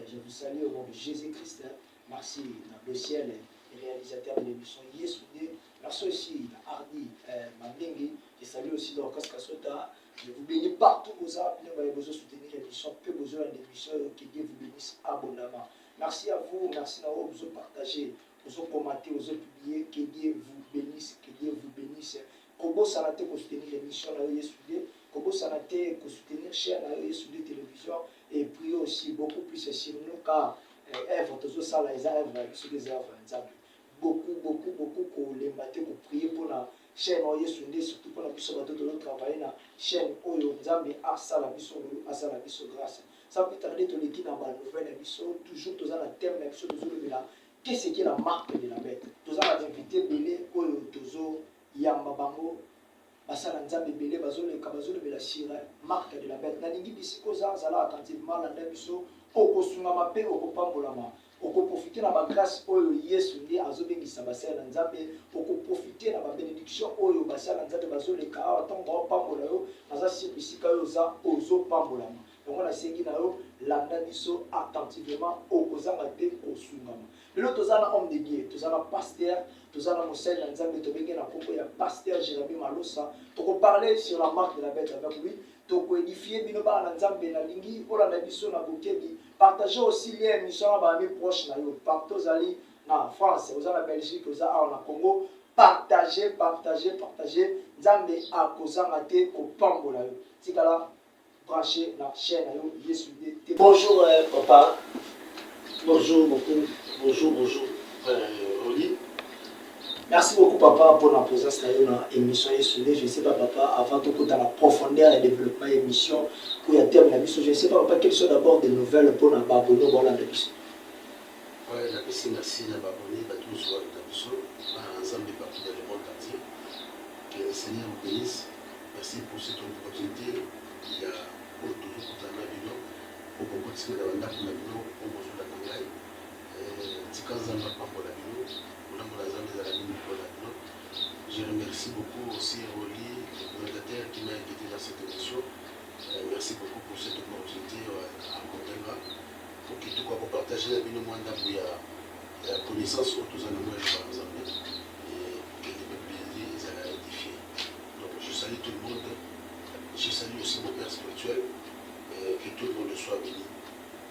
Je vous salue au nom de Jésus-Christ. Merci, dans le ciel, réalisateur de l'émission Yesoudé. Merci aussi, Hardy Mambengi. Je salue aussi Dorcas Kasota. Je vous bénis partout où vous avez besoin de soutenir l'émission. Peu besoin d'émission. Que Dieu vous bénisse abondamment. Merci à vous. Merci à vous de partager, de commenter, de publier. Que Dieu vous bénisse. Que Dieu vous bénisse. Kobo Sanate pour soutenir l'émission Yesoudé. Kobo Sanate pour soutenir chaîne Yesoudé Télévision. Et prier aussi beaucoup plus sur nous car œuvre tous ça là les œuvres sur des œuvres beaucoup pour les mater pour prier pour la chaîne Yesoudé surtout pour la puissance de notre travail la chaîne Oyo Nzambe asa la biso grâce ça peut tarder tout l'équipe dans la nouvelle émission toujours tous la thème l'émission de là qu'est-ce qui est la marque de la bête tous la invité belé Oyo tozo yamba bango basala nzambe belé bazoleka bazolobela sira marque de la bête nalingi bisiko zala attentivement landa biso okosungama mpe okopambolama okoprofite na bagrâce oyo yesu nde azobengisa basala na nzambe okoprofite na babénédiction oyo basala na nzambe bazoleka awa ntango baopambola yo naza sir bisika oyo oza ozopambolama yango nasengi na yo landa biso attentivement okozanga te kosungama lelo toza na homme de Dieu toza na pasteur toza na mosali na nzambe tobenge na kombo ya pasteur Jérémie Malosa tokoparler sur la marque de la bête avec lui tokoédifier bino bana na nzambe na lingi olanda biso na bokebi partager aussi lien émission na baami proche na yo partout ozali na France oza na Belgique oza awa na Congo partager nzambe akozanga te kopambola yo tikala branché la chaîne na yo Yesu de bonjour papa bonjour beaucoup bonjour Oli. Merci beaucoup papa pour la présence dans l'émission Yesoudé. Je ne sais pas papa, avant tout dans la profondeur et développement de l'émission, pour y terme la mission, je ne sais pas papa, quelles sont d'abord des nouvelles pour l'abonné au la mission. Oui, la question merci d'abonner à tous les mission, à l'ensemble des parties dans le monde entier. Que le Seigneur vous bénisse. Merci pour cette opportunité. Il y a pour toujours pour la vie, pour continuer à la vie, pour vous la vie. Je remercie beaucoup aussi Rolly, le présentateur qui m'a invité dans cette émission. Merci beaucoup pour cette opportunité à Contenga. Pour que tout le monde partage la vie de moi dans la connaissance autour de nous par exemple. Et que les peuples les a édifiés. Donc je salue tout le monde. Je salue aussi mon père spirituel. Et que tout le monde soit béni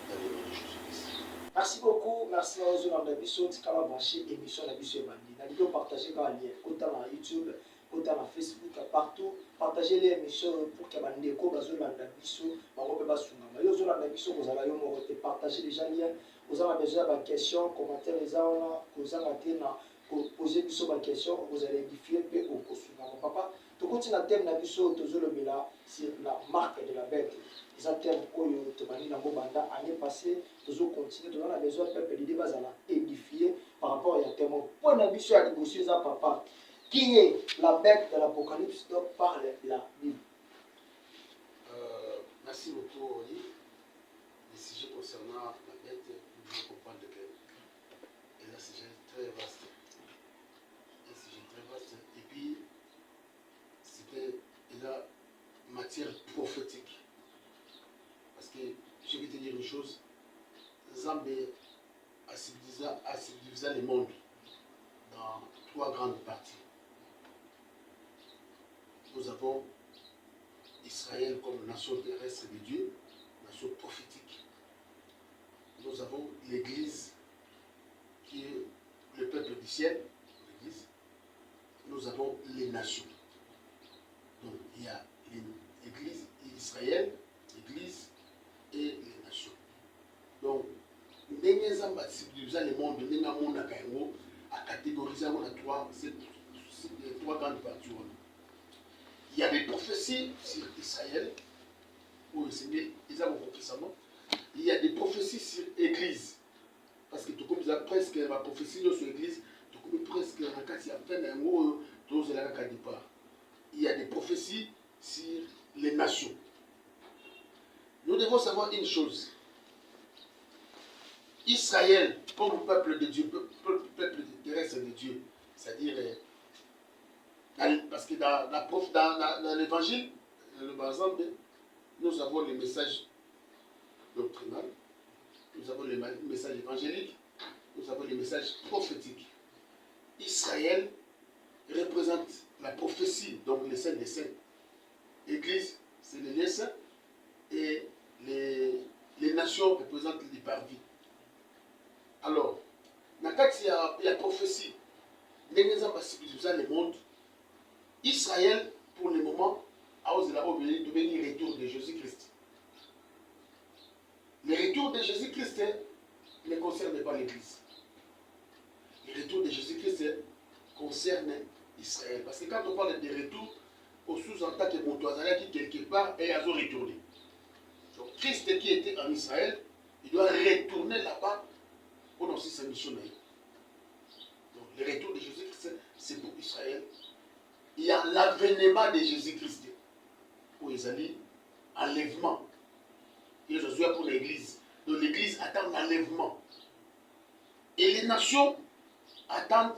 dans le nom de Jésus-Christ. Merci beaucoup, merci à vous dans l'émission, tu as branché l'émission de l'émission Bandi. N'allez pas partager par lien, autant dans YouTube, autant dans Facebook, partout. Partagez les émissions pour que les gens dans l'émission, vous avez l'émission, vous allez partager déjà les liens, vous avez besoin de questions, commentaires, les gens, vous avez poser des questions, vous allez édifier et au papa. Tu continues à thème de l'émission, sur la marque de la bête. Les thèmes que tu as dit dans Bobanda, année passée, tu continues, tu as besoin de peuple de débat édifier par rapport à thème. Pour la mission à négocier ça, papa, qui est la bête de l'Apocalypse dont parle la Bible? Merci beaucoup, Oli. Les sujets concernant la bête, vous devez comprendre que c'est un sujet très vaste. Un sujet très vaste. Et puis, c'était la matière prophétique. Parce que je vais te dire une chose, Zambé a civilisé le monde dans 3 grandes parties. Nous avons Israël comme nation terrestre de Dieu, nation prophétique. Nous avons l'Église qui est le peuple du ciel, l'Église. Nous avons les nations. Donc il y a l'Église Israël, l'Église et les nations. Donc, nous avons civilisé le monde, nous avons catégorisé en 3 grandes parties. Il y a des prophéties sur Israël, où il y a des prophéties sur l'Église. Parce que tout comme ça, presque la prophétie sur l'Église, tout comme presque la carte, il y a des prophéties sur les nations. Nous devons savoir une chose. Israël, comme peuple de Dieu, peuple terrestre de Dieu, c'est-à-dire, parce que dans l'évangile, nous avons le message doctrinal, nous avons messages évangéliques, nous avons les messages prophétiques. Israël représente la prophétie, donc les saints des saints. L'Église, c'est les lieux saints, et les nations représentent les parvis. Alors, dans le cas il y a la prophétie, le monde, Israël, pour le moment, a osé devenir le retour de Jésus-Christ. Le retour de Jésus-Christ ne concerne pas l'Église. Le retour de Jésus-Christ concerne Israël. Parce que quand on parle de retour, on sous-entend que Montouazala qui quelque part est à retourner. Donc Christ qui était en Israël, il doit retourner là-bas pour lancer sa mission. Donc le retour de Jésus-Christ, c'est pour Israël. Il y a l'avènement de Jésus-Christ. Pour les alliés, enlèvement. Et Josué pour l'Église. Donc l'Église attend l'enlèvement. Et les nations attendent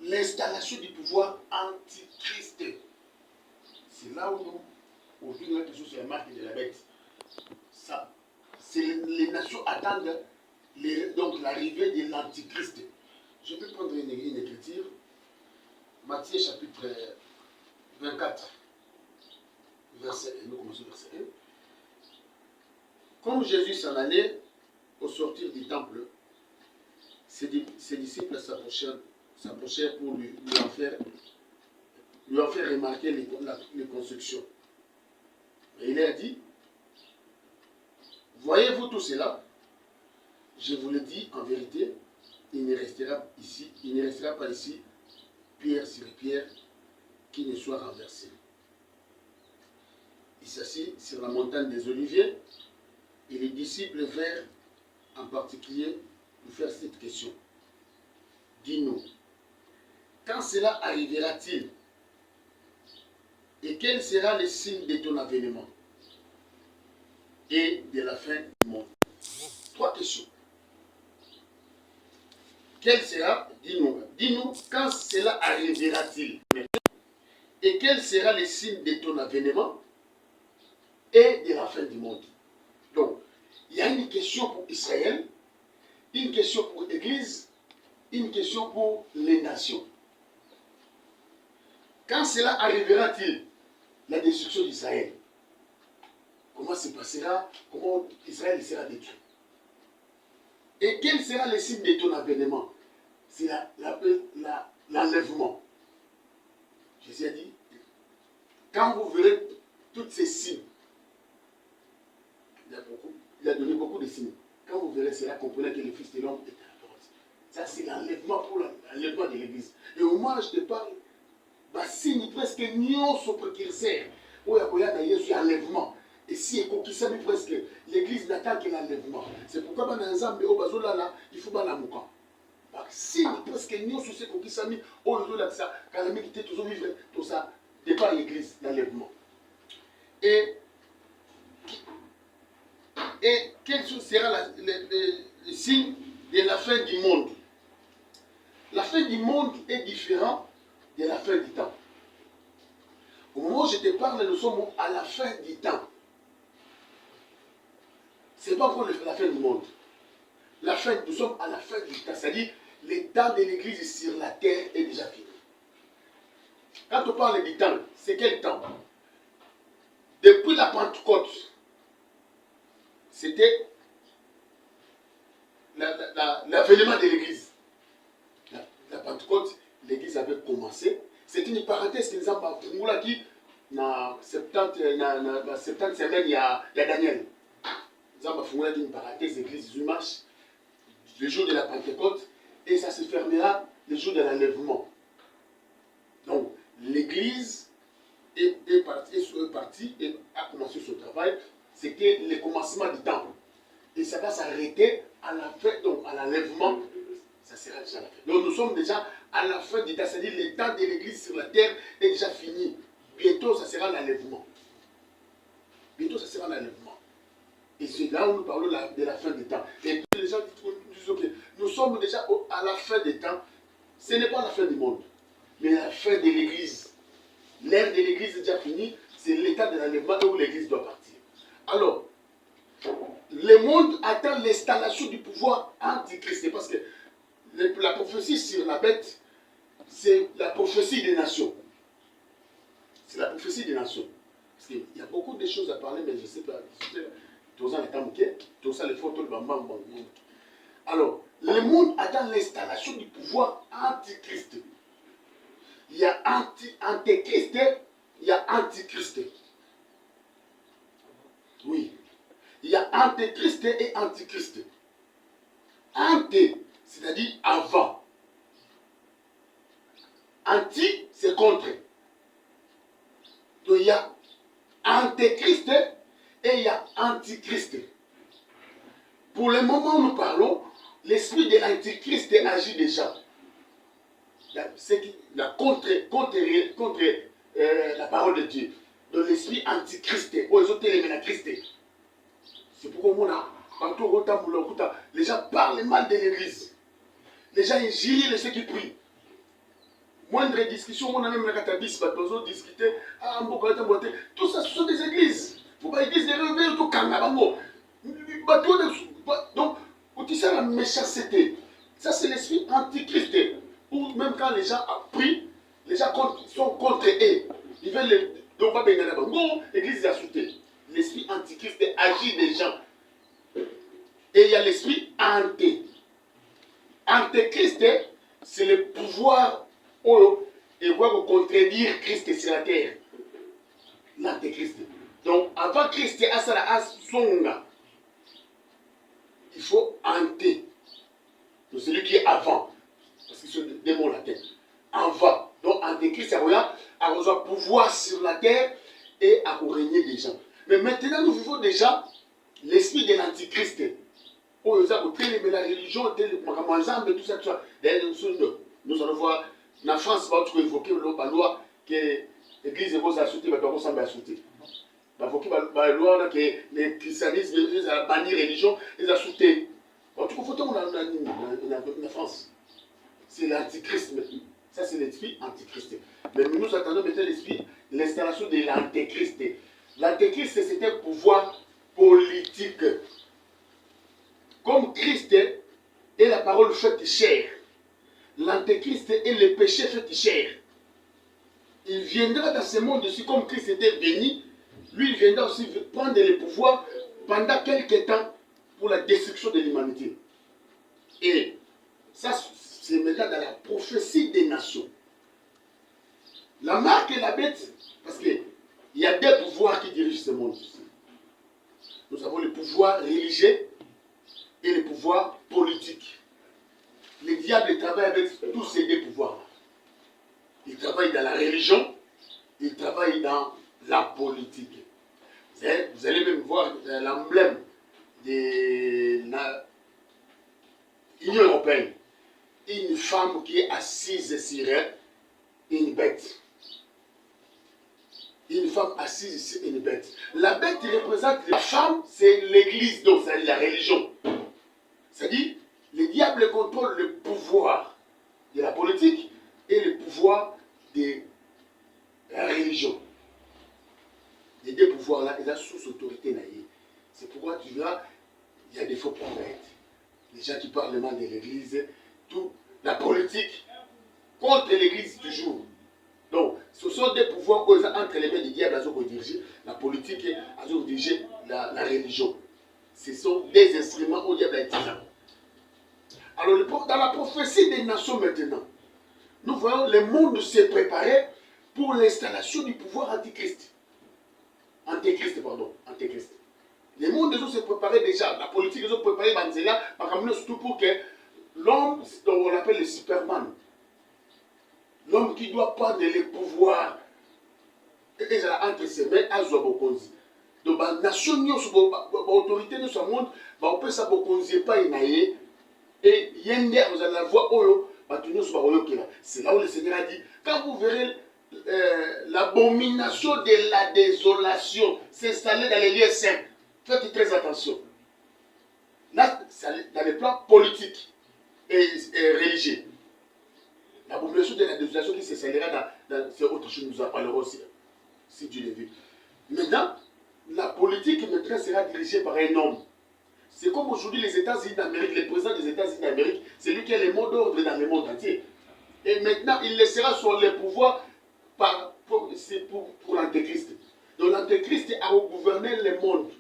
l'installation du pouvoir antichrist. C'est là où nous, aujourd'hui, la question sur la marque de la bête. Ça, les nations attendent donc l'arrivée de l'antichrist. Je peux prendre une écriture. Matthieu chapitre 24, verset 1. Nous commençons verset 1. Comme Jésus s'en allait au sortir du temple, ses disciples s'approchèrent pour lui en faire remarquer les constructions. Et il leur dit, voyez-vous tout cela? Je vous le dis en vérité, il ne restera pas ici pierre sur pierre qui ne soit renversée. Il s'assit sur la montagne des Oliviers et les disciples vinrent en particulier lui faire cette question. Dis-nous, quand cela arrivera-t-il? Et quel sera le signe de ton avènement et de la fin du monde? 3 questions. Quel sera, dis-nous, quand cela arrivera-t-il? Et quel sera le signe de ton avènement et de la fin du monde? Donc, il y a une question pour Israël, une question pour l'Église, une question pour les nations. Quand cela arrivera-t-il, la destruction d'Israël? Comment se passera? Comment Israël sera détruit? Et quel sera le signe de ton avènement? C'est l'enlèvement. Jésus a dit, quand vous verrez tous ces signes, il a donné beaucoup de signes. Quand vous verrez cela, comprenez que le Fils de l'homme est à la porte. Ça, c'est l'enlèvement pour l'enlèvement de l'Église. Et au moins, je te parle, signe presque nyonso précurseur. Où il y a un enlèvement. Et si il y a presque, l'Église n'attend que l'enlèvement. C'est pourquoi dans un ensemble, il faut pas l'amoukan. Si presque nyonso c'est qu'on qui mis au lieu de ça, calamité toujours vivre tout ça départ l'Église l'enlèvement. Et quel sera le signe de la fin du monde? La fin du monde est différente de la fin du temps. Au moment où je te parle, nous sommes à la fin du temps. Ce n'est pas encore la fin du monde. Nous sommes à la fin du temps, c'est-à-dire le temps de l'Église sur la terre est déjà fini. Quand on parle du temps, c'est quel temps? Depuis la Pentecôte, c'était l'avènement de l'Église. La Pentecôte, l'Église avait commencé. C'est une parenthèse que nous avons qui dans 70 semaines, il y a Daniel. Nous avons fait une parenthèse, l'Église marche le jour de la Pentecôte et ça se fermera le jour de l'enlèvement. Donc, l'Église est partie et a commencé son travail. C'était le commencement du temps. Et ça va s'arrêter à la fin, donc à l'enlèvement. Ça sera déjà la fin. Donc, nous sommes déjà à la fin du temps. C'est-à-dire le temps de l'Église sur la terre est déjà fini. Bientôt, ça sera l'enlèvement. Bientôt, ça sera l'enlèvement. Et c'est là où nous parlons de la fin des temps. Et puis, les gens disent, ok, nous sommes déjà à la fin des temps. Ce n'est pas la fin du monde, mais la fin de l'Église. L'ère de l'Église est déjà finie. C'est l'état de l'enlèvement où l'Église doit partir. Alors, le monde attend l'installation du pouvoir antichrist. Parce que la prophétie sur la bête, c'est la prophétie des nations. C'est la prophétie des nations. Parce qu'il y a beaucoup de choses à parler, mais je ne sais pas. Alors, le monde attend l'installation du pouvoir antichrist. Il y a antéchrist, il y a antichrist. Oui. Il y a antéchrist et antichrist. Anté, c'est-à-dire avant. Anti, c'est contre. Donc il y a antéchrist et il y a antichrist. Pour le moment où nous parlons, l'esprit de l'antichrist agit déjà. C'est contre la parole de Dieu. Donc l'esprit antichrist, c'est pourquoi les gens parlent mal de l'église. Les gens injurient ceux qui prient. Moindre discussion, on a même la catabis, discuter, tout ça, ce sont des églises. Il ne faut pas église des réveils, tout kangabango. Donc, tu sais la méchanceté. Ça, c'est l'esprit antichrist. Ou même quand les gens prient, les gens sont contre eux. Ils veulent donc pas bénir bon, l'église a sauté. L'esprit antichrist agit des gens. Et il y a l'esprit anté. Antéchrist, c'est le pouvoir et va contredire Christ sur la terre. L'antéchrist. Donc, avant Christ, il faut anté. Donc, celui qui est avant. Parce que c'est des mots latins. Avant. Donc, antéchrist, a besoin pouvoir sur la terre et à régner des gens. Mais maintenant, nous vivons déjà l'esprit de l'antichrist. La religion, tout ça, tout ça. Nous allons voir, en France, on va évoquer la loi que l'église est sauter, mais pas semble sauter. Il faut la loi que le christianisme, ils ont banni la religion, ils ont sauté. Tu comprends en France. C'est l'antichrist. Ça, c'est l'esprit antichrist. Mais nous attendons maintenant l'esprit, l'installation de l'antéchrist. L'antéchrist, c'est un pouvoir politique. Comme Christ est la parole faite chair, l'antéchrist est le péché fait chair. Il viendra dans ce monde-ci comme Christ était venu, lui il viendra aussi prendre le pouvoir pendant quelques temps pour la destruction de l'humanité. Et ça, c'est maintenant dans la prophétie des nations. La marque et la bête, parce qu'il y a deux pouvoirs qui dirigent ce monde. Nous avons le pouvoir religieux et le pouvoir politique. Le diable travaille avec tous ces deux pouvoirs. Il travaille dans la religion, il travaille dans la politique. Vous allez même voir l'emblème de l'Union européenne. Une femme qui est assise sur une bête. Une femme assise sur une bête. La bête représente la femme, c'est l'église, donc c'est la religion. C'est-à-dire, le diable contrôle le pouvoir de la politique et le pouvoir de la religion. Les deux pouvoirs-là, ils sont sous autorité. C'est pourquoi tu verras, il y a des faux prophètes. Les gens qui parlent mal de l'église, tout, la politique contre l'église toujours. Donc, ce sont des pouvoirs entre les mains du diable, la politique et la religion. Ce sont des instruments au diable à utiliser. Alors, dans la prophétie des nations maintenant, nous voyons le monde se préparer pour l'installation du pouvoir antichrist. Antéchrist. Les mondes ont se préparé déjà. La politique, ils ont préparé Banzela, surtout pour que l'homme, dont on l'appelle le Superman, l'homme qui doit prendre les pouvoirs, et entre ses mains, à Zobokonzi. Donc, la nation, l'autorité de ce monde, on peut s'abokonzi pas inaye, et yende, vous allez la voir, c'est là où le Seigneur a dit, quand vous verrez l'abomination de la désolation s'installer dans les lieux saints, faites très attention. Là, dans les plans politiques et religieux. L'abomination de la désolation qui s'installera dans c'est autre chose, nous en parlerons aussi, si Dieu l'a vu. Maintenant, la politique maintenant sera dirigée par un homme. C'est comme aujourd'hui les États-Unis d'Amérique, le président des États-Unis d'Amérique, c'est lui qui a le mot d'ordre dans le monde entier. Et maintenant, il laissera sur le pouvoir pour l'Antéchrist. Donc l'Antéchrist a gouverné le monde.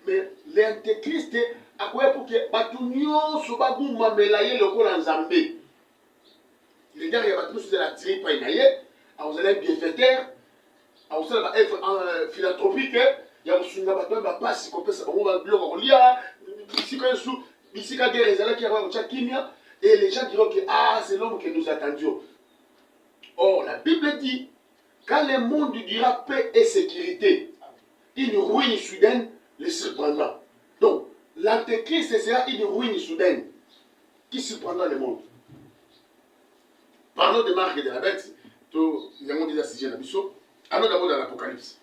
Mais l'Antéchrist a quoi pour que Batunyo Sobagouma Melaye le col en Zambé. Les gars, il y a Batunyo sur la tripe, vous allez être bienfaiteur, vous allez être philanthropique, il y a aussi un passe, on va et les gens diront que c'est l'homme que nous attendions. Or, la Bible dit, quand le monde dira paix et sécurité, une ruine soudaine les surprendra. Donc, l'Antéchrist sera une ruine soudaine qui surprendra le monde. Parlons de Marc et de la bête. Nous avons déjà sujet la mission. Allons d'abord dans l'Apocalypse.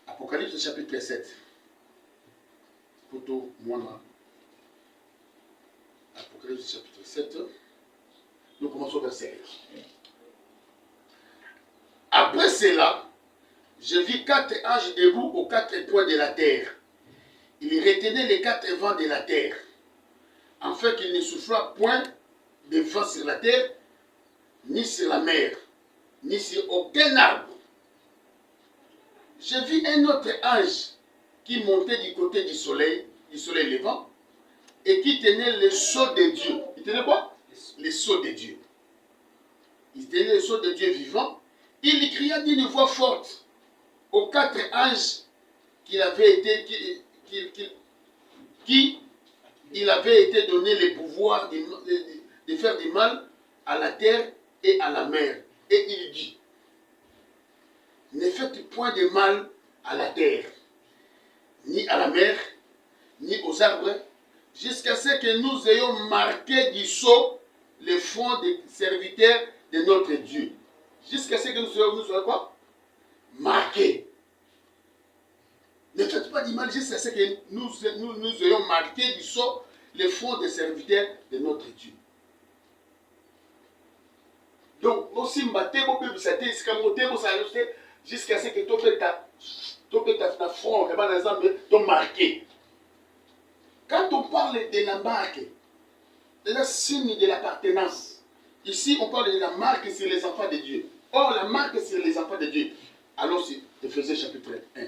Apocalypse chapitre 7. Poto, moi, Apocalypse chapitre 7. Nous commençons verset 1. Après cela, je vis 4 anges debout aux 4 points de la terre. Ils retenaient les 4 vents de la terre, afin qu'il ne soufflât point de vent sur la terre, ni sur la mer, ni sur aucun arbre. Je vis un autre ange qui montait du côté du soleil levant, et qui tenait le sceau de Dieu. Il tenait quoi? Le sceau de Dieu. Il tenait le sceau de Dieu vivant. Il cria d'une voix forte aux 4 anges qu'il avait été, qui il avait été donné le pouvoir de faire du mal à la terre et à la mer. Et il dit, ne faites point de mal à la terre, ni à la mer, ni aux arbres, jusqu'à ce que nous ayons marqué du sceau le front des serviteurs de notre Dieu. Jusqu'à ce que nous soyons quoi? Marqués. Ne faites pas du mal jusqu'à ce que nous ayons marqué du sceau le front des serviteurs de notre Dieu. Donc, aussi jusqu'à ce que ta front est marqué. Quand on parle de la marque, de la signe de l'appartenance, ici on parle de la marque sur les enfants de Dieu. Or, la marque sur les enfants de Dieu. Alors, c'est Éphésiens chapitre 1.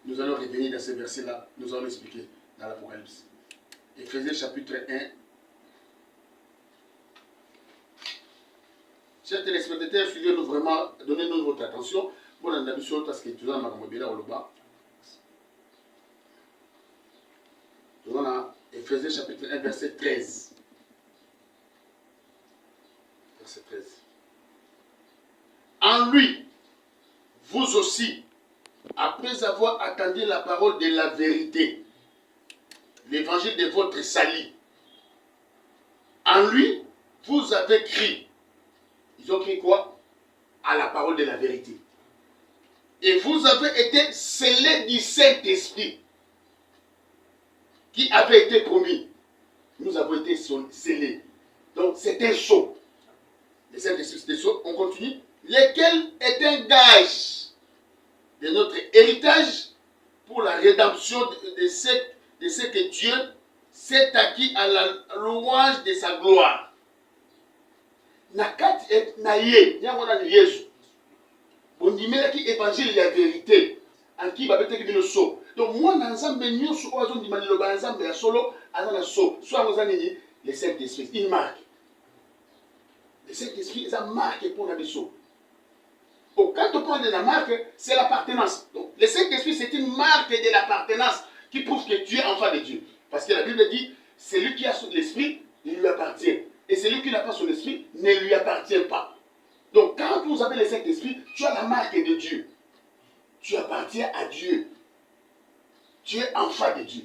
Nous allons revenir dans ce verset-là, nous allons l'expliquer dans l'Apocalypse. Éphésiens chapitre 1. Chers téléspectateurs, suivez-nous vraiment, donnez-nous votre attention. Bon, on a l'habitude parce que tu as ma mobile au bas. Nous allons Éphésiens chapitre 1, verset 13. Verset 13. En lui, vous aussi, après avoir attendu la parole de la vérité, l'évangile de votre salut, en lui, vous avez crié. Ils ont crié quoi? À la parole de la vérité. Et vous avez été scellés du Saint-Esprit qui avait été promis. Nous avons été scellés. Donc c'est un sceau. Le Saint-Esprit, c'est un sceau. On continue. Lequel est un gage de notre héritage pour la rédemption de ce que Dieu s'est acquis à la louange de sa gloire. Nakat et naye, nyamona ni Yesu. Bondimela ki évangile la vérité. En qui va être le sceau. Donc moi dans Nzambe nyoso ozo ndimali lo ba Nzambe ya solo azana sceau. Soit vous avez le Saint-Esprit, une marque. Le Saint-Esprit est une marque pour la sceau. Donc, quand on parle de la marque, c'est l'appartenance. Donc, le Saint-Esprit, c'est une marque de l'appartenance qui prouve que tu es enfant de Dieu. Parce que la Bible dit, celui qui a l'esprit, il lui appartient. Et celui qui n'a pas son esprit, ne lui appartient pas. Donc, quand vous avez le Saint-Esprit, tu as la marque de Dieu. Tu appartiens à Dieu. Tu es enfant de Dieu.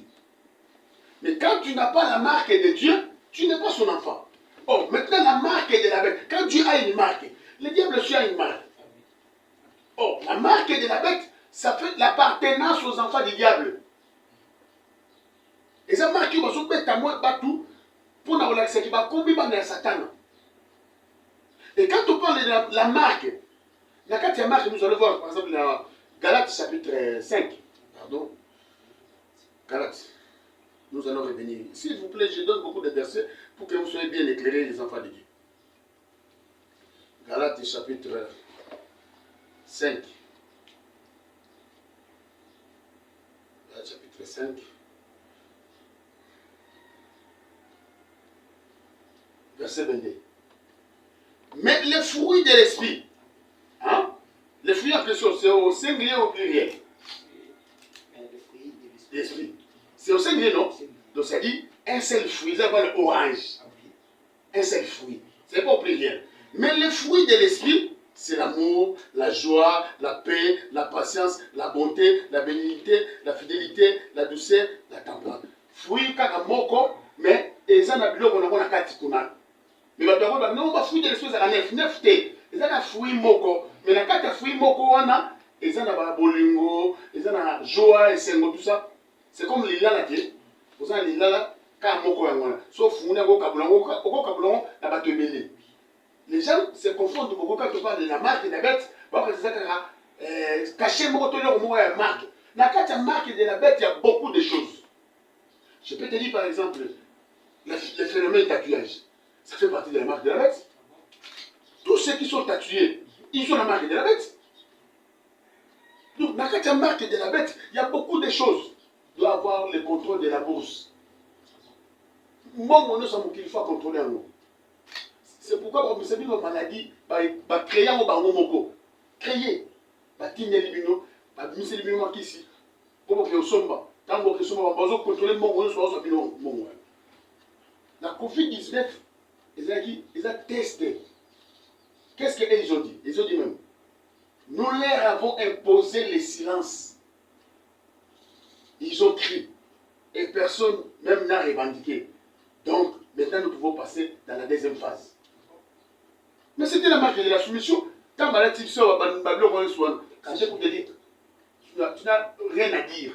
Mais quand tu n'as pas la marque de Dieu, tu n'es pas son enfant. Oh, maintenant, la marque de la bête. Quand Dieu a une marque, le diable aussi a une marque. Oh, la marque de la bête, ça fait l'appartenance aux enfants du diable. Et ça marque qui va se mettre à moi partout pour nous relaxer qui va combiner dans Satan. Et quand on parle de la marque, La quatrième marque, nous allons voir, par exemple, dans Galates chapitre 5. Pardon. Galates. Nous allons revenir. S'il vous plaît, je donne beaucoup de versets pour que vous soyez bien éclairés, les enfants de Dieu. Galates chapitre 5. Galates chapitre 5. Verset 22. Mais les fruits de l'esprit, hein? Les fruits en question, c'est au singulier ou au pluriel? Les fruits de L'esprit. C'est au singulier, non? Donc ça dit un seul fruit, ça s'appelle l'orange. Un seul fruit. Ce n'est pas au pluriel. Mais les fruits de l'esprit, c'est l'amour, la joie, la paix, la patience, la bonté, la bénignité, la fidélité, la douceur, la tempérance. Fruits kaka moko, mais ils ont biloko na kona kati kuna. Mais bato yango non ba fruit de l'esprit ça neuf te. Ils ont fruit moko, mais na kati fruit moko wana, ils ont ba bolingo, ils ont la joie et sengo tout ça. C'est comme lilala te. Vous avez lilala ka moko yango. Sauf funa ko kabulango na bato ebele. Les gens se confondent beaucoup quand on parle de la marque de la bête. Caché la marque. Dans la marque de la bête, il y a beaucoup de choses. Je peux te dire par exemple, le phénomène tatouage. Ça fait partie de la marque de la bête. Tous ceux qui sont tatoués, ils ont la marque de la bête. Donc, dans la marque de la bête, il y a beaucoup de choses. Il doit avoir le contrôle de la bourse. Moi, nous sommes qu'il faut contrôler un mot. C'est pourquoi vous savez nos maladies, créer un mot, créer, bâtir libino, bâtir libino ici, comme on somba, tant que somba, on va contrôler mon. La Covid-19, ils ont testé. Qu'est-ce qu'ils ont dit? Ils ont dit même, nous leur avons imposé le silence. Ils ont crié et personne même n'a revendiqué. Donc maintenant nous pouvons passer dans la deuxième phase. Mais c'était la marque de la soumission. Quand Malatib sort, c'est pour te dire, tu n'as rien à dire.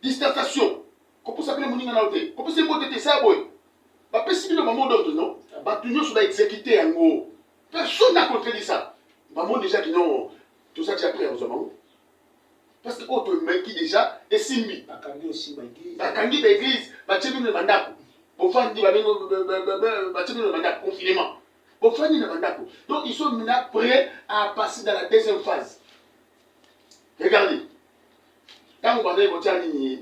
Distanciation. Comment s'appelle mon nom? Comment c'est mon tété ça, boy? Parce que si le moment d'autre, non, tu nous exécuté en gros. Personne n'a contredit ça. Maman déjà qui non, tout ça tu as pris aux hommes. Parce que autre mec qui déjà est simbi. Bakangi aussi l'église. Bakangi l'église, batchebi le mandat. Pour faire dire le mandat confinement. Pour faire dire le mandat. Donc ils sont maintenant prêts à passer dans la deuxième phase. Regardez. Quand vous parlez de la ligne,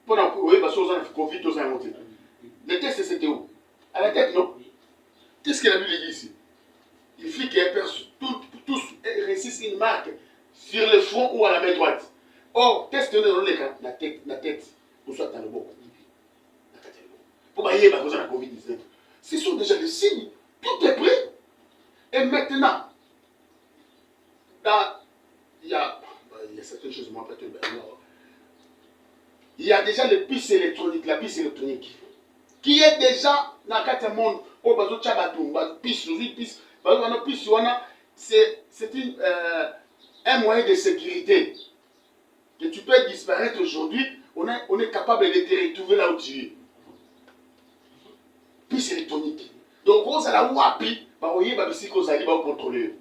pendant que vous avez le Covid, vous avez monté. Le test c'était où? À la tête, non? Qu'est-ce que la Bible dit ici? Il faut que tous réussissent une marque sur le front ou à la main droite. Or, testez dans les cas, la tête, pour soit dans le bon. Pour bailler la Covid-19. Ce sont déjà des signes. Tout est prêt. Et maintenant, il y a certaines choses, moi, peut-être, il y a déjà les puces électroniques, la puce électronique, qui est déjà dans le monde. C'est un moyen de sécurité. Que tu peux disparaître aujourd'hui, on est capable de te retrouver là où tu es. Puce électronique. Donc, on a la wapi, contrôler.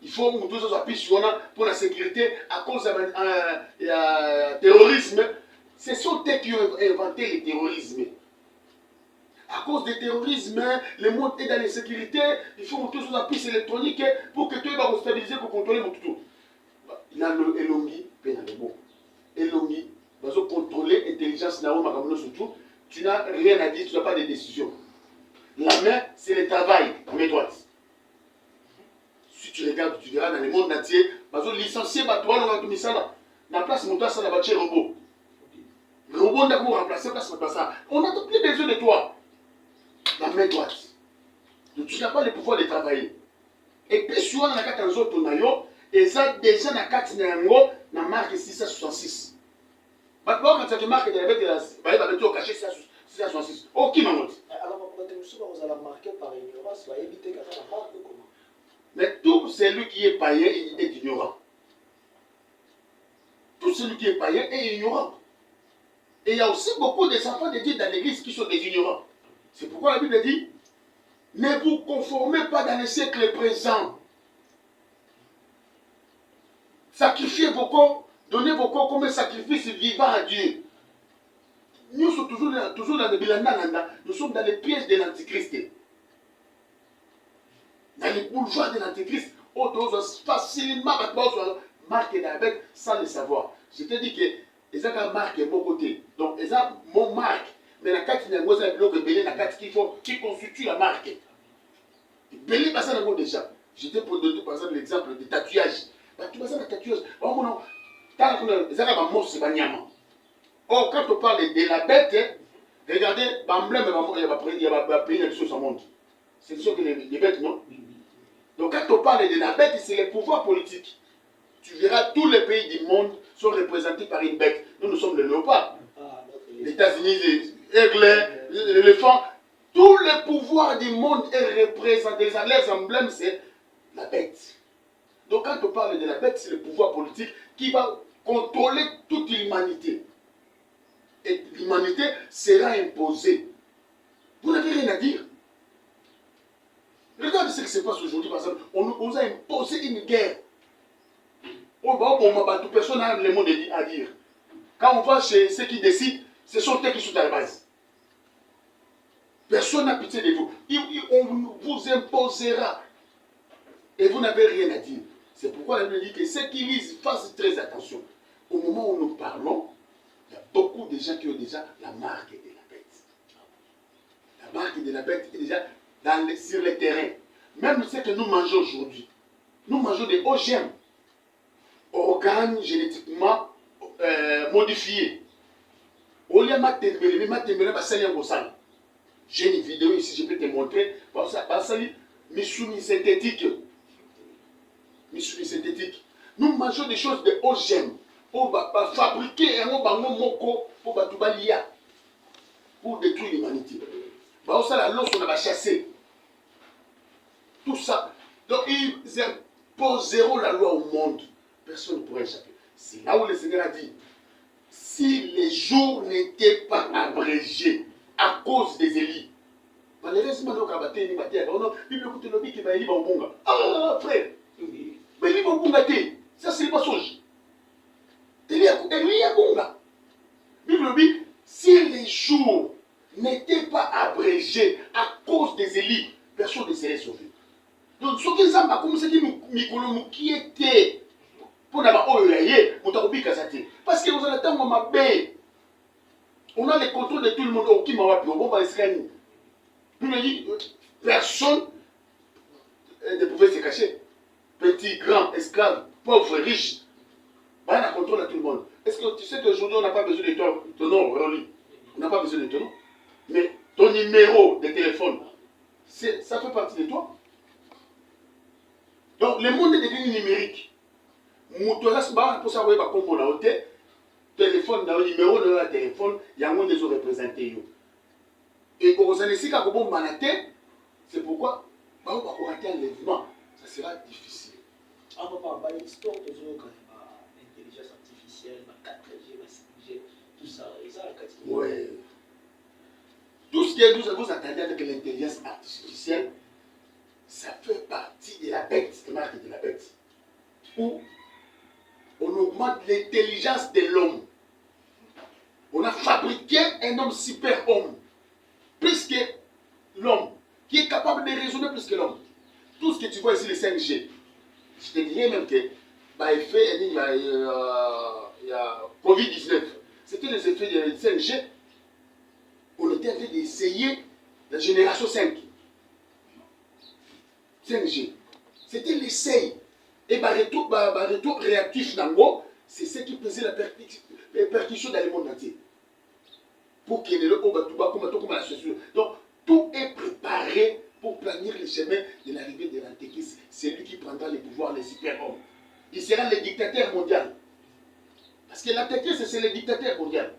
Il faut que nous soyons pour la sécurité à cause du terrorisme. Ce sont eux qui ont inventé le terrorisme. À cause du terrorisme, le monde est dans l'insécurité. Il faut que nous soyons puce électronique pour que tu sois stabilisé pour contrôler tout. Il y a l'elongi, Elongi, va contrôler l'intelligence, tu n'as rien à dire, tu n'as pas de décision. La main, c'est le travail, main droite. Si tu regardes, tu verras dans le monde entier, licencier, dans la place, mon ça va tuer robot. Le robot n'a pas remplacé place, on n'a plus besoin de toi. La main droite. Donc tu n'as pas le pouvoir de travailler. Et puis, si on a un autre nayo, et ça, déjà, dans la carte na marque 666. Maintenant, quand tu marques de la bête, il va te cacher 666. Oh, qui m'a montré? Alors, vous allez marquer par ignorance, va éviter qu'à la marque comment? Mais tout celui qui est païen est ignorant. Tout celui qui est païen est ignorant. Et il y a aussi beaucoup des enfants de Dieu dans l'église qui sont des ignorants. C'est pourquoi la Bible dit, Ne vous conformez pas dans les siècles présents. Sacrifiez vos corps, donnez vos corps comme un sacrifice vivant à Dieu. Nous sommes toujours dans le bilan, nous sommes dans les pièges de l'Antichrist. Dans les boulevards de l'Antichrist, on doit facilement marquer avec sans le savoir. Je te dis que ils ont marqué mon côté. Donc, ils ont mon marque. Mais la carte qui qui constitue la marque. Belé passe à la déjà. Je t'ai donné par exemple l'exemple de tatouage. Tu passes à la tatouage. Oh mon nom. Or, quand on parle de la bête, regardez, l'emblème, il y a pays dans le monde. C'est sûr que les bêtes, non? Donc, quand on parle de la bête, c'est le pouvoir politique. Tu verras, tous les pays du monde sont représentés par une bête. Nous sommes le léopard. Les États-Unis, l'aigle, l'éléphant. Tous les pouvoirs du monde est représenté. Les emblèmes, c'est la bête. Donc, quand on parle de la bête, c'est le pouvoir politique qui va contrôler toute l'humanité. Et l'humanité sera imposée. Vous n'avez rien à dire. Regardez ce qui se passe aujourd'hui, par exemple. On nous a imposé une guerre. Personne n'a le mot à dire. Quand on va chez ceux qui décident, ce sont eux qui sont à la base. Personne n'a pitié de vous. On vous imposera. Et vous n'avez rien à dire. C'est pourquoi la Bible dit que ceux qui lisent fassent très attention. Au moment où nous parlons, il y a beaucoup de gens qui ont déjà la marque de la bête. La marque de la bête est déjà sur le terrain. Même ce que nous mangeons aujourd'hui. Nous mangeons des OGM. Organes génétiquement modifiés. J'ai une vidéo ici, je peux te montrer. Missoumi synthétique. Missoumi synthétique. Nous mangeons des choses de OGM. Pour fabriquer un moko pour détruire l'humanité. On a chassé. Tout ça. Donc ils imposeront la loi au monde. Personne ne pourrait échapper. C'est là où le Seigneur a dit, si les jours n'étaient pas abrégés à cause des élits, malheureusement, frère, ça c'est le mensonge. Si les jours n'étaient pas abrégés à cause des élits, personne ne serait sauvé. Donc, ce qui est comme ce qui était parce que vous allez on a le contrôle de tout le monde. Personne ne pouvait se cacher. Petit, grand, esclave, pauvre, riche. On a le contrôle de tout le monde. Est-ce que tu sais qu'aujourd'hui on n'a pas besoin de ton nom, Rolly? On n'a pas besoin de ton nom. Mais ton numéro de téléphone, ça fait partie de toi. Donc le monde est devenu numérique. Pour savoir comment on a téléphone, numéro de téléphone, il y a un monde qui sont représentés. Et quand vous allez ici, c'est pourquoi on va rater un événement. Ça sera difficile. Ah, papa, l'histoire de l'intelligence artificielle, la 4G, la 5G, tout ça, et ça, la 4G. Oui. Tout ce que vous attendez avec l'intelligence artificielle, ça fait partie de la bête, de marque de la bête. Où on augmente l'intelligence de l'homme. On a fabriqué un homme super-homme, plus que l'homme, qui est capable de raisonner plus que l'homme. Tout ce que tu vois ici, les 5G, je te dirais même que, il y a Covid-19, c'était les effets de 5G. On était en train d'essayer la génération 5. 5G. C'était l'essai. Et le retour réactif d'Ango, c'est ce qui faisait la percussion dans le monde entier. Pour qu'il y ait le comme la situation. Donc, tout est préparé pour planir le chemin de l'arrivée de l'Antéchrist. C'est lui qui prendra le pouvoir, les super-hommes. Il sera le dictateur mondial. Parce que l'Antéchrist, c'est le dictateur mondial.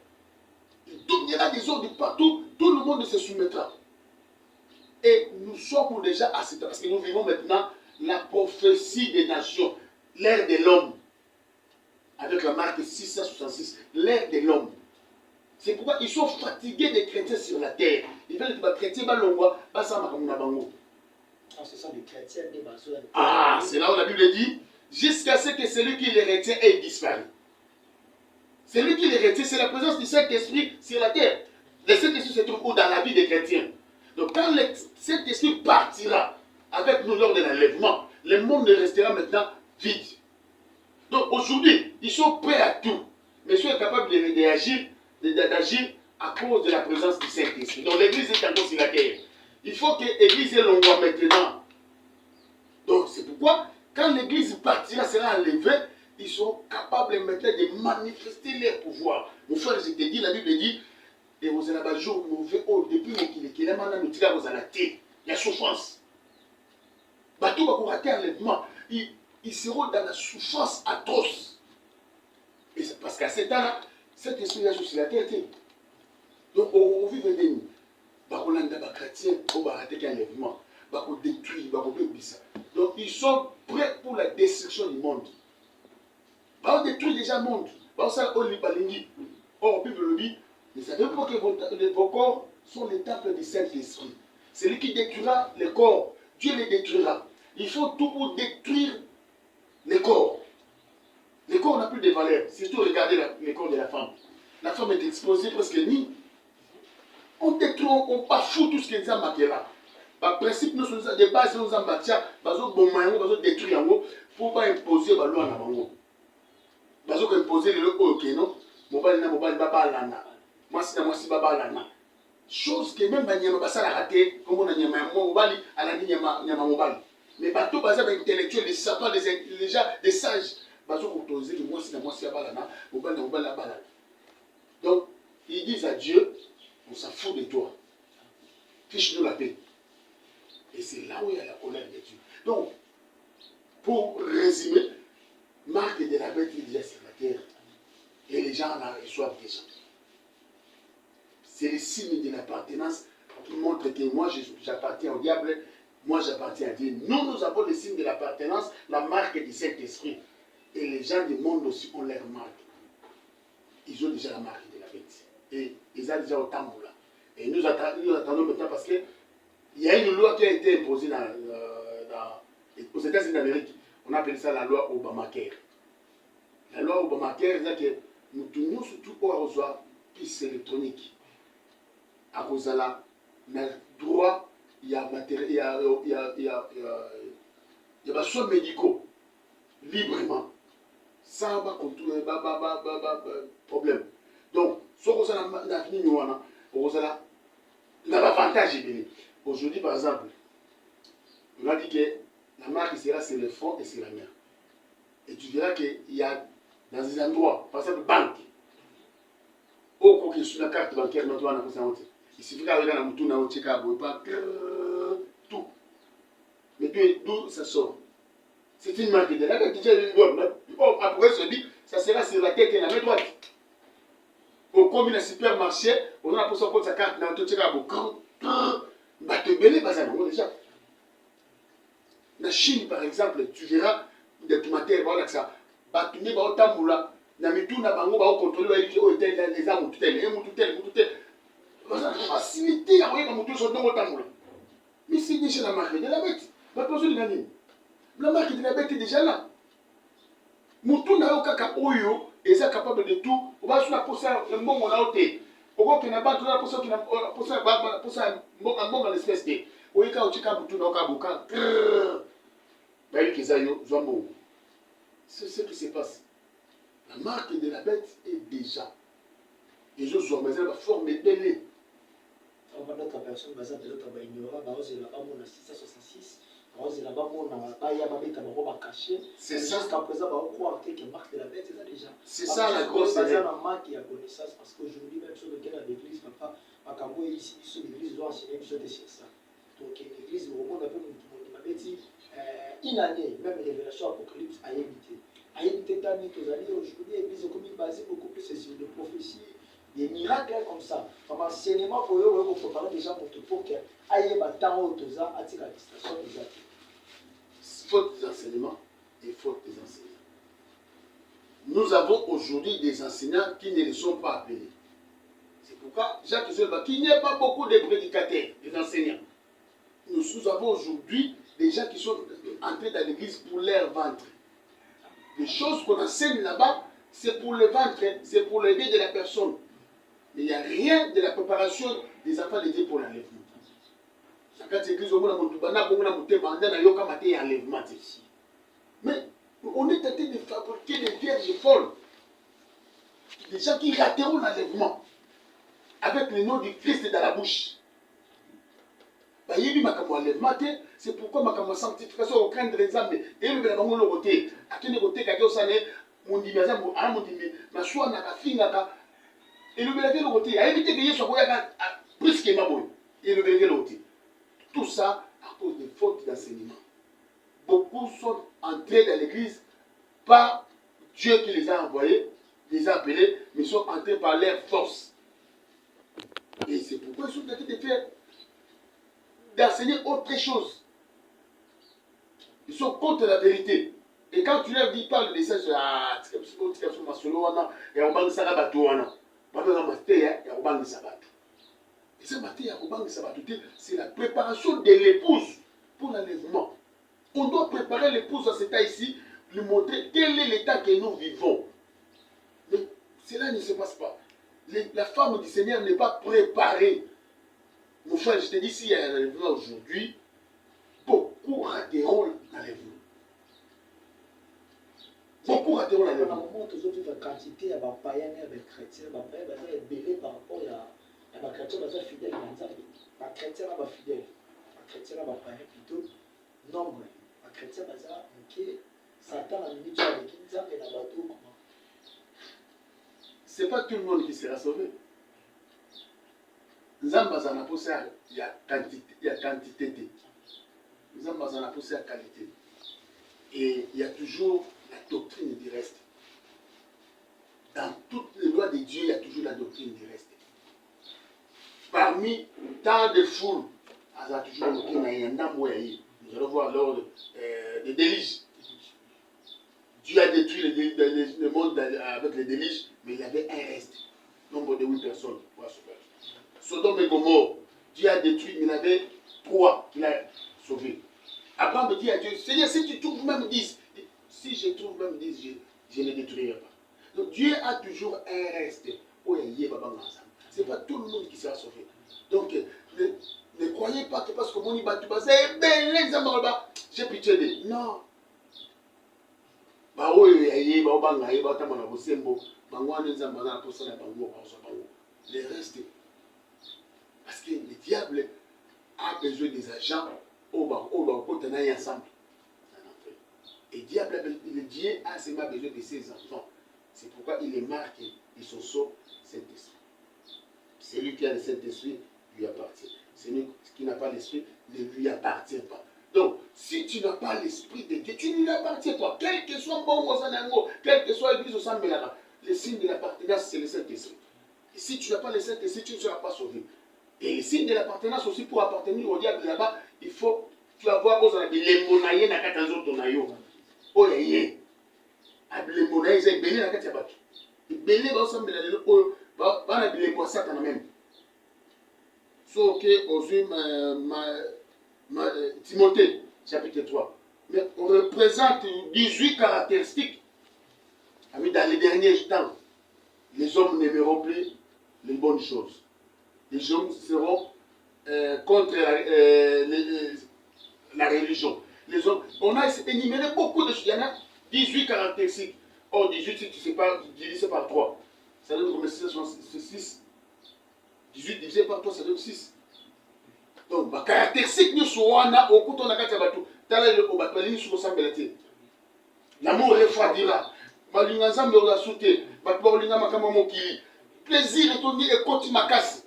Il dominera des ordres partout, tout le monde se soumettra. Et nous sommes déjà à cet âge, parce que nous vivons maintenant la prophétie des nations, l'ère de l'homme, avec la marque 666, l'ère de l'homme. C'est pourquoi ils sont fatigués des chrétiens sur la terre. Ils veulent que les chrétiens, Ah, ce sont des chrétiens, des maçons. Ah, c'est là où la Bible dit, jusqu'à ce que celui qui les retient ait disparu. Celui qui les retient, c'est la présence du Saint-Esprit sur la terre. Le Saint-Esprit se trouve où? Dans la vie des chrétiens. Donc quand le Saint-Esprit partira avec nous lors de l'enlèvement, le monde restera maintenant vide. Donc aujourd'hui, ils sont prêts à tout. Mais ils sont capables d'agir à cause de la présence du Saint-Esprit. Donc l'église est encore sur la terre. Il faut que l'église ait l'envoi maintenant. Donc c'est pourquoi, quand l'église partira, sera enlevée, ils seront capables maintenant de manifester leur pouvoir. Mon frère, je te dis, la Bible dit, et vous allez avoir un jour mauvais, depuis qu'il est maintenant, nous tirons à la terre. Il y a souffrance. Bateau va pour rater enlèvement. Ils seront dans la souffrance atroce. Et c'est parce qu'à ce temps-là, cet esprit-là sur la terre. Donc, on vit des nuits. Bakolanda, les chrétiens, on va rater enlèvement. Bako détruire, bako ça. Donc, ils sont prêts pour la destruction du monde. On détruit déjà le monde. On sait qu'on lit pas l'ingui. Or, la Bible le dit, ne savez pas que vos corps sont les temples du Saint-Esprit. C'est lui qui détruira les corps. Dieu les détruira. Il faut tout pour détruire les corps. Les corps n'ont plus de valeur. Surtout regardez les corps de la femme. La femme est exposée presque nue. On détruit, on bafoue tout ce qui est en là. Par principe, nous sommes des bases, nous sommes bâtis, nous détruire en haut pour pas imposer la loi en haut. Nous sommes imposer les lois au Kénon. Moi, c'est Baba Lana. Chose que même Banyama Bassa a raté, comme on a dit, Mobali, à la ligne Mobali. Mais bateau basé avec intellectuels, des sapins, des gens, des sages. Bateau pour poser que moi, c'est Balana, Mobali, Balana. Donc, ils disent à Dieu, on s'en fout de toi. Fiche-nous la paix. Et c'est là où il y a la colère de Dieu. Donc, pour résumer, Marc de la bête est déjà sur la terre. Et les gens en reçoivent déjà. C'est le signe de l'appartenance qui montre que moi j'appartiens au diable, moi j'appartiens à Dieu. Nous avons le signe de l'appartenance, la marque du Saint-Esprit. Et les gens du monde aussi ont leur marque. Ils ont déjà la marque de la bête. Et ils ont déjà autant de là. Et nous attendons maintenant parce qu'il y a une loi qui a été imposée aux États-Unis d'Amérique. On appelle ça la loi Obamacare. La loi Obamacare, c'est que nous tenons surtout pour recevoir piste électronique. À cause de là, le droit, il y a des soins médicaux librement, sans problème. Donc, ce qu'on a fini, on a l'avantage. Aujourd'hui, par exemple, on a dit que la marque sera sur le front et sur la main. Et tu verras qu'il y a dans des endroits, par exemple, banque, au cas sur la carte bancaire, notre on a il suffit qu'à regarder la mouton, on a checké à pas tout. Mais d'où ça sort? C'est une marque de la bête. Après, se dit, ça sera sur la tête et la main droite. Au combien de supermarché, on a pour ça sa carte, on a checké à bah, te belé, déjà. La Chine, par exemple, tu verras des tomates, voilà que ça. Bah, tu n'es pas au tamboula. Na mitou na bango ba contrôler les armes tout tel. Facilité à voir comme tout son nom au tamboula. Mais c'est déjà la marque de la bête. La personne de la ligne. La marque de la bête est déjà là. Moutou na okaka oyo et ça capable de tout. On va sur la poser le bon on a ôté. Au moins qu'il n'a pas tout la poser qu'il n'a poser un bon dans l'espèce de. Oyeka ochika moutou na okabuka. Bah lui kizayo zombo. C'est ce qui se passe. La marque de la bête est déjà. Et je suis en forme de délai. D'autres personnes, par exemple, d'autres ignorants, c'est là-bas, on a 666. C'est là-bas, on a caché. C'est ça. Jusqu'à présent, on croit que la marque de la bête, c'est ça déjà. C'est ça la grosse erreur. C'est la marque qui a connaissance. Parce qu'aujourd'hui, même sur lequel l'église, papa, à Cabo, ici, l'église doit enseigner sur ça. Donc, l'église, au monde, on avait dit, une année, même révélation apocalypse, a évité. A évité, aujourd'hui, l'église est comme basée beaucoup plus sur des prophéties. Des miracles comme ça. Comme enseignement pour eux, il faut parler déjà pour que aille battant autoza à la distraction des autres. Faute des enseignements et faute des enseignants. Nous avons aujourd'hui des enseignants qui ne les sont pas appelés. C'est pourquoi Jacques Zelba, qu'il n'y a pas beaucoup de prédicateurs, des enseignants. Nous avons aujourd'hui des gens qui sont entrés dans l'église pour leur ventre. Les choses qu'on enseigne là-bas, c'est pour le ventre, c'est pour le bien de la personne. Mais il n'y a rien de la préparation des enfants de Dieu pour l'enlèvement. Quand l'église, mais on est tenté de fabriquer des vierges folles. Des gens qui rateront l'enlèvement avec le nom du Christ dans la bouche. C'est pourquoi ma sanctification au craindre des âmes. Et le bango le côté. À qui ne côté qu'à qui ça n'est mon dimaza mon âme mon dimé. Ma choix n'a pas fini là. Et le belge le côté. À éviter que y soit plus que ma bonne. Et le belge le côté. Tout ça à cause des fautes d'enseignement. Beaucoup sont entrés dans l'église par Dieu qui les a envoyés, les a appelés, mais sont entrés par leur force. Et c'est pourquoi ils sont tentés de faire, d'enseigner autre chose. Ils sont contre la vérité. Et quand tu leur dis, parle de ça, c'est la préparation de l'épouse pour l'enlèvement. On doit préparer l'épouse à cet état ici, lui montrer quel est l'état que nous vivons. Mais cela ne se passe pas. La femme du Seigneur n'est pas préparée. Mon frère, je te dis, s'il y a un enlèvement aujourd'hui, beaucoup rateront l'enlèvement. Beaucoup rateront l'enlèvement. On montre aujourd'hui la quantité de païens et de chrétiens. Les païens sont belés par rapport à les chrétiens qui sont fidèles à Nzambe. Les chrétiens sont fidèles. Les chrétiens sont païens plutôt nombre. Les chrétiens sont Satan a mis avec Nzambe et la bateau. Ce n'est pas tout le monde qui sera sauvé. Nzamba zana poussé il y a quantité. Nzamba zana poussé à qualité. Et il y a toujours la doctrine du reste. Dans toutes les lois de Dieu, il y a toujours la doctrine du reste. Parmi tant de foules, il y a toujours la doctrine du reste. Nous allons voir l'ordre des délices. Dieu a détruit le monde avec les délices, mais il y avait un reste. Nombre de 8 personnes. Sodome et Gomorrhe, Dieu a détruit, mais il y avait 3 qu'il a sauvés. Abraham me dit à Dieu, Seigneur, si tu trouves même 10, si je trouve même 10, je ne détruirai pas. Donc Dieu a toujours un reste. Ce n'est pas tout le monde qui sera sauvé. Donc ne croyez pas que parce que mon ibatu c'est l'examen là-bas, j'ai pitié de. Non. Les restes. Parce que le diable a besoin des agents au tenir ensemble. Et le Dieu a seulement besoin de ses enfants. C'est pourquoi il est marqué, ils sont saufs, Saint-Esprit. Celui qui a le Saint-Esprit lui appartient. Celui qui n'a pas l'Esprit ne lui appartient pas. Donc, si tu n'as pas l'Esprit de Dieu, tu ne lui appartiens pas. Quel que soit bon Mosanango, quel que soit l'église au Sambelara, le signe de l'appartenance, c'est le Saint-Esprit. Et si tu n'as pas le Saint-Esprit, tu ne seras pas sauvé. Et le signe de l'appartenance aussi, pour appartenir au diable là-bas, il faut, tu vas voir les monaïens dans la tonayo. Oh, les monaïens, ils ont béni dans la catabac. Ils béni dans le sang de la loi, Satan même. Sauf que, aujourd'hui, Timothée, chapitre 3. Mais on représente 18 caractéristiques. Dans les derniers temps, les hommes n'aimeront plus les bonnes choses. Les hommes seront contre la religion. Les hommes, on a énuméré beaucoup de choses. Il y en a 18 caractéristiques. Or, 18, si tu ne sais pas, divisé par 3. Ça donne comme 6. 18 divisé par 3, ça donne 6. Donc, ma caractéristique, nous sommes au couteau de la carte. L'amour refroidira. Plaisir est tourné et continue ma casse.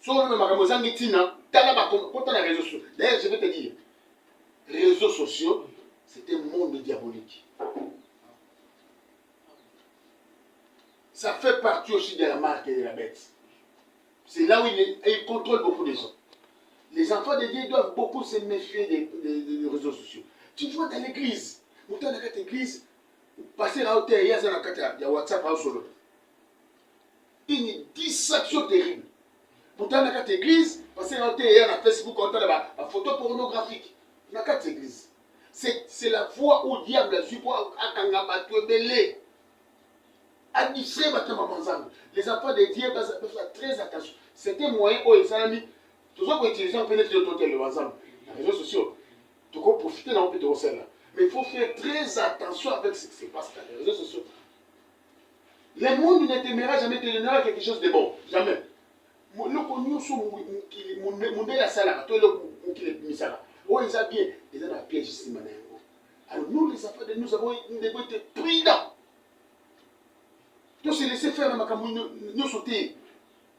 D'ailleurs, je vais te dire, les réseaux sociaux, c'est un monde diabolique. Ça fait partie aussi de la marque et de la bête. C'est là où il contrôle beaucoup de gens. Les enfants de Dieu doivent beaucoup se méfier des réseaux sociaux. Tu vois dans l'église, dans l'église, passer à hauteur, il y a WhatsApp, une distraction terrible. Dans l'église, Parce que quand tu es sur Facebook, quand tu as des photos pornographiques, il n'y a quatre églises. C'est la voie où le diable a su pour belé. Les enfants de Dieu doivent faire très attention. C'était moyen où ils ont mis. Toujours pour utiliser un peu les réseaux sociaux. Tu peux profiter d'un peu de celle-là. Mais il faut faire très attention avec ce qui se passe dans les réseaux sociaux. Le monde ne t'aimera jamais, te donnera quelque chose de bon. Jamais. Ils ont un piège ici maintenant. Alors nous, les enfants de nous avons être prudents. Donc se laisser faire nous sauter.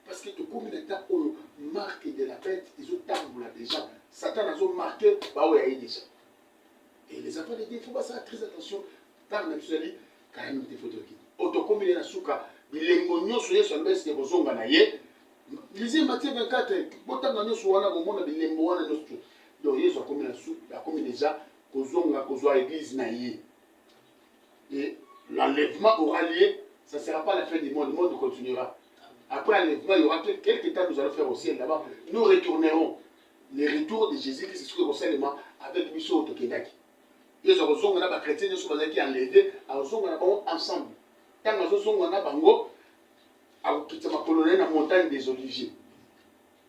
Parce que tout comme l'état où marque de la bête, ils ont tamboulé déjà. Satan a marqué, bah oui, il y a déjà. Et les enfants de Dieu, il faut faire très attention. Par la psychologie, quand même, il faut te quitter. Autocom, il y a un souka. Il est mignon sur les baisse de Bozonga naïe. Lisez Matthieu 24, Botan Nano Suana, au monde de l'Emboana Nostro. Donc, ils ont commis la soupe, la commis déjà, Kozonga, Kozoa, église naïe. Et l'enlèvement aura lié, ça ne sera pas la fin du monde, le monde continuera. Après l'enlèvement, il y aura quelques temps, nous allons faire aussi là-bas. Nous retournerons. Les retours de Jésus, c'est ce que vous savez, avec Misso Tokedaki. Ils ont besoin de chrétiens qui sont enlevés, ils ont ensemble. Quand ils ont bango, ils ont colonisé la montagne des Oliviers.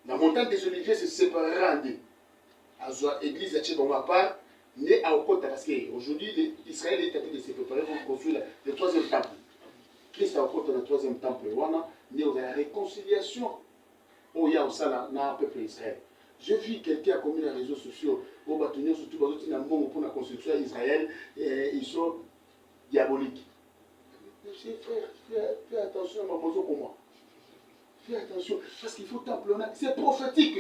La montagne des Oliviers se séparera en deux. L'église de Tchébon à part, née à Okota, parce qu'aujourd'hui, Israël est en train de se préparer pour construire le troisième temple. Christ a Okota le troisième temple, né à la réconciliation. Oh, il y a aussi un peuple d'Israël. J'ai vu quelqu'un a commis les réseaux sociaux, au bâtonnier, surtout pour la construction d'Israël, ils sont diaboliques. Frère, fais attention à ma position pour moi. Fais attention, parce qu'il faut temple. C'est prophétique.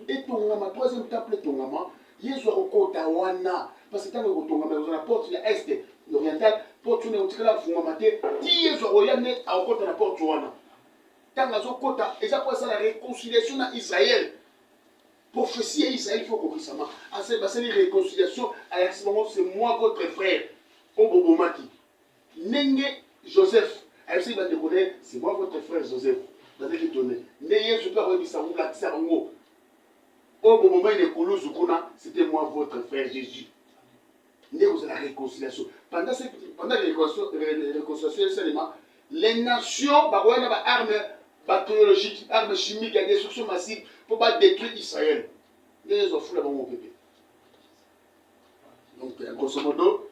Et ton ma troisième temple, ton maman, il y a au Kotawana. Parce que tant que ton maman, on a porte l'Est, l'Oriental, porte une autre là, vous m'avez dit, il y a au Royaume, à au Kota la porte Wana. Tant que au Kota, et ça passe à la réconciliation d'Israël. Prophétie à Israël, il faut qu'on ça. C'est une réconciliation. À ce moment, c'est moi, votre frère, Obobomaki. Nenge Joseph. C'est moi, votre frère Joseph. Vous allez donner. Neye, je peux avoir dit ça, vous l'avez dit ça en haut. Obobomaki, c'était moi, votre frère Jésus. Nenge, vous avez la réconciliation. Pendant la réconciliation, les nations, bah, ouais, armes bactériologiques, armes chimiques, la destruction massive pour pas détruire Israël. Les ont foutu là-bas mon bébé. Donc, grosso modo,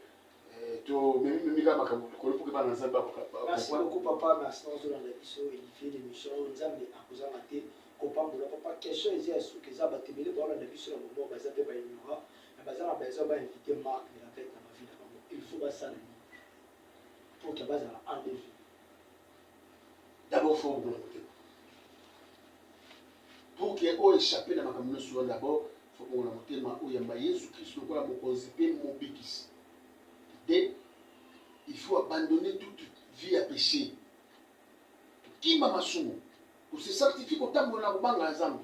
merci beaucoup, papa. Merci pour l'émission. Il fait l'émission. Nous avons accusé Kopambola. Papa, question est est-ce que ça va te mêler dans l'émission au moment où ça peut pas ignorer. Mais ça va inviter Marc de la fête dans ma vie. Il faut pas ça pour qu'il y ait un rendez-vous. D'abord, il faut pour qu'il y ait échappé dans ma communauté, d'abord, il faut qu'on ait où il y a Jésus-Christ, le roi, mon bikis. Et il faut abandonner toute vie à péché. Qui m'a massou pour se sanctifier au temps où on a un ensemble.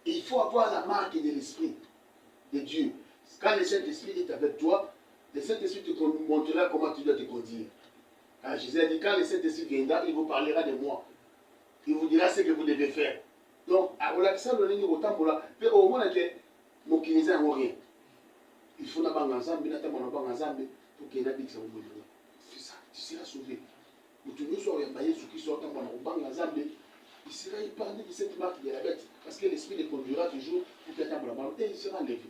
Et il faut avoir la marque de l'Esprit de Dieu. Quand le Saint-Esprit est avec toi, le Saint-Esprit te montrera comment tu dois te conduire. Quand Jésus a dit, quand le Saint-Esprit viendra, il vous parlera de moi. Il vous dira ce que vous devez faire. Donc, au moins, mon Kinésien n'a rien. Il faut que nous ensemble pour qu'il y ait des gens qui c'est ça, tu seras sauvé. Il sera épargné de cette marque de la bête. Parce que l'esprit le conduira toujours pour qu'il y ait un blanc et il sera enlevé.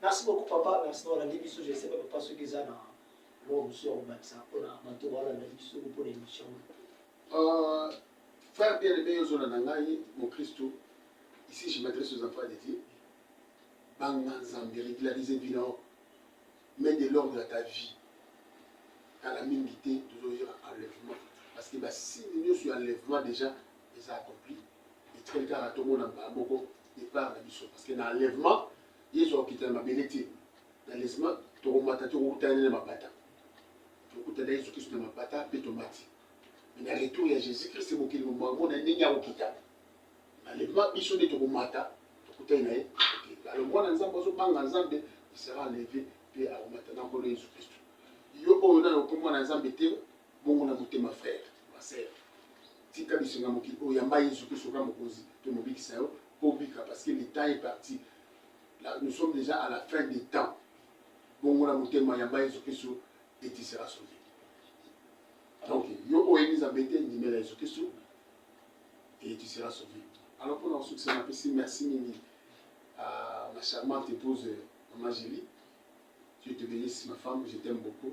Merci beaucoup, papa. Merci pour l'émission. Je ne sais pas papa ce qu'ils ont dans le sur l'émission. Frère bien-aimé, mon Christ, ici je m'adresse aux enfants de Dieu. Régulariser bilan, mets de l'ordre à ta vie. Quand la minité, toujours enlèvement. Parce que si nous sommes enlèvement déjà, ils ont accompli. Et très bien, tout le monde a beaucoup de part de la mission. Parce que dans l'enlèvement, ils ont quitté ma bénédiction. Dans l'enlèvement, tu as remonté, tu as remonté ma bata. Tu as remonté Jésus-Christ ma bata, puis tu as mati. Mais dans le retour, il y a Jésus-Christ, c'est mon qui m'a dit, il y a un quitté. Dans l'enlèvement, ils sont des tu as remonté, tu as remonté. Alors moi, dans il sera enlevé puis à maintenant pour Jésus-Christ. Yo on a comment dans Zambie bon on a goûté ma frère, ma sœur. tika bisenga moki oyamba Yesu Christ soka mokozi pe mobikisa yo obika parce que le temps est parti. Là, nous sommes déjà à la fin des temps. Bon, on a monté Mayamba Yesu Christ et tu seras sauvé. Donc, yo oeni abete ndimela Yesu Christ et tu seras sauvé. Alors pour notre succès, merci Mimi à ma charmante épouse Maman Gélie. Dieu te bénisse ma femme, je t'aime beaucoup.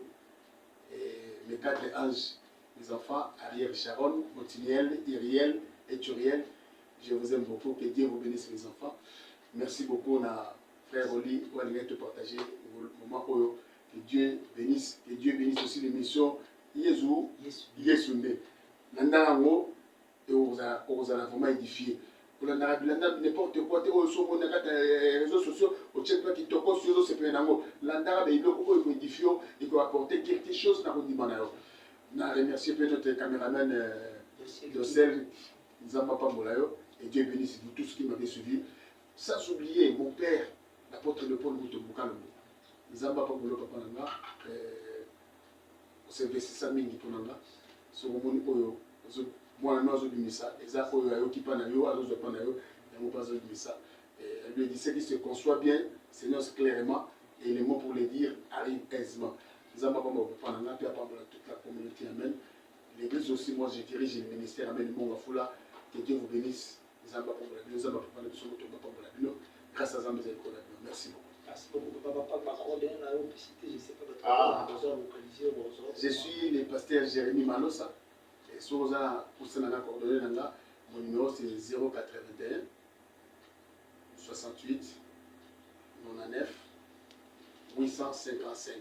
Et mes 4 anges, mes enfants, Ariel, Sharon, Motiniel, Iriel et Turiel, je vous aime beaucoup. Que Dieu vous bénisse mes enfants. Merci beaucoup à frère Oli, où elle vient te partager le moment où que Dieu bénisse aussi l'émission Yesu Yesunde. Nandango et aux a vraiment édifié. N'importe quoi, sur les réseaux sociaux, au check pas qui te cause sur ces pénango. L'andara, il faut modifier et pour apporter quelque chose dans le dimanayo. On a remercié notre caméraman Docel, Nzamba Pambolayo, et Dieu bénisse vous tous qui m'avez suivi. Sans oublier mon père, l'apôtre de Paul Moutoboukalo. Nzamba Pambolo Papa Nanga, c'est investi ça mingi pour Nanga. Sur mon oyo. Moi, nous avons dit ça. Exactement, qui pas nayo, alors je pas nayo, et moi pas dit ça. Elle lui dit ce qui se conçoit bien, Seigneur clairement, et les mots pour le dire arrivent aisément. Nous avons pas pendant puis après toute la communauté, amen. L'église aussi, moi je dirige le ministère, amen. Mon Wafoula, que Dieu vous bénisse. Nous avons pas de grâce à Zambé. Merci beaucoup. Merci beaucoup, papa. Je sais pas je suis le pasteur Jérémy Malosa. Et sur ça, pour ça, mon numéro c'est 081 68 99 855.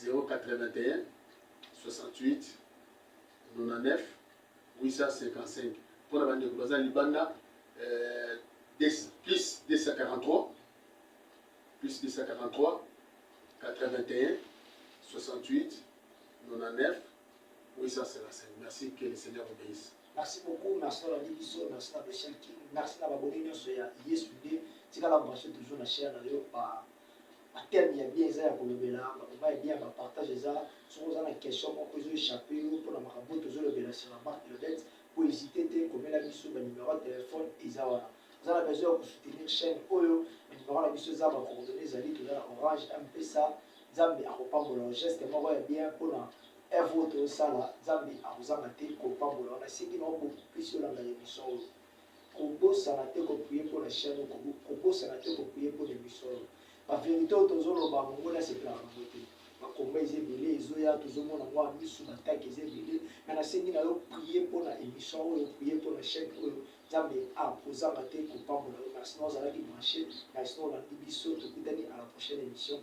081 68 99 855. Pour la bande de Gouazan Libanda, plus 243 81 68 99 855. Merci, que le Seigneur vous bénisse. Merci beaucoup, merci à la division, merci à Michel King, merci à l'abonné sur Yesunde. Si vous avez toujours la chaîne, à terme, il y a bien ça pour le bénin, on va bien partager ça. Si vous avez une question, vous pouvez échapper pour la marabout, vous avez le sur la marque de l'aide, pour hésiter, comme la mission, le numéro de téléphone, vous avez besoin de soutenir la chaîne, le numéro de la mission, vous avez coordonné, vous avez orange, MP ça, vous avez un geste, moi, bien pour la vote sala Zambi akuzanga te kopambola on a siki na beaucoup plus sur la émission kobosa na te ko prier pour la chaîne kobosa na te ko prier pour l'émission la vérité autozolo ba mongola c'est pas voter ba komba ezebele ezoya tozomona moi misu bataki ezebele mais na siki na yo prier pour la émission ou prier pour la chaîne Zambi akuzanga te kopambola merci nous allons brancher mais sinon on a dit biso to kutani à la prochaine émission.